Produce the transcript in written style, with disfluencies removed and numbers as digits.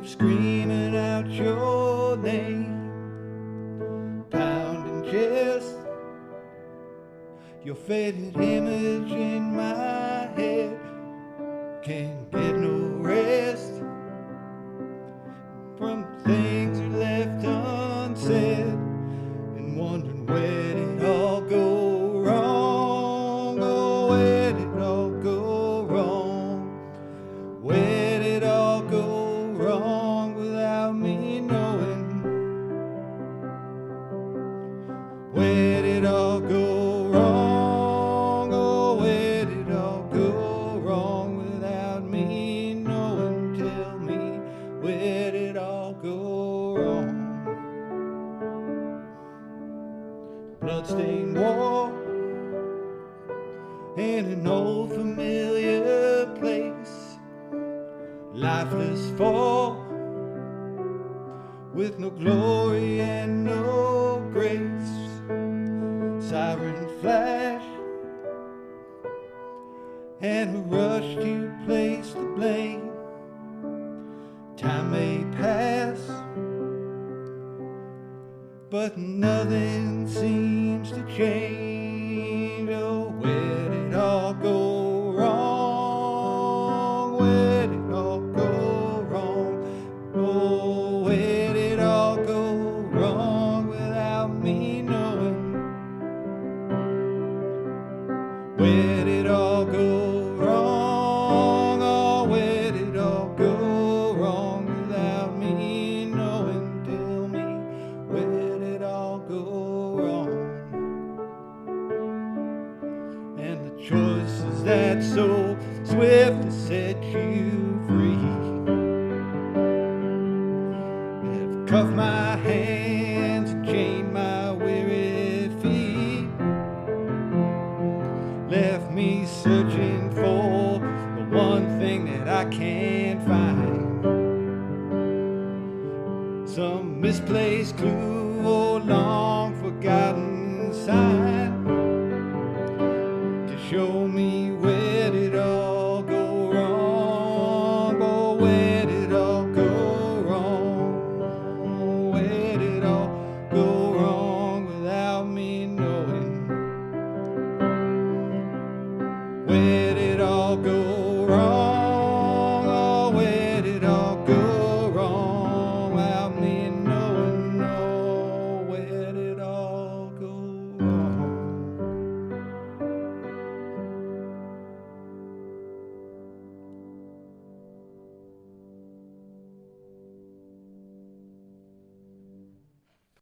kept screaming out your name, pounding chest, your faded image in my head. Can't get no rest from things you left unsaid, and wondering where did all go wrong. Oh, where did all go wrong? Where did all go wrong without me knowing? Where did all go wrong? Oh, where did all go wrong without me knowing? Tell me, where did all go wrong? Bloodstained wall in an old familiar place, lifeless fall with no glory and no grace. Siren flash and a rush to place the blame. Time may pass, but nothing seems to change. Oh, where did all go wrong? Where did all go wrong? Oh, where did all go wrong without me knowing? Where did all go wrong? Oh, where did all go wrong without me knowing? Tell me, where did all go wrong? And the choices that so swiftly set you free have cuffed my hands and chained my weary feet, left me searching for the one thing that I can't find. Some misplaced clue or long forgotten sign to show me where did all go wrong. Oh, where did all go wrong? Where did all go wrong without me knowing? Where did all go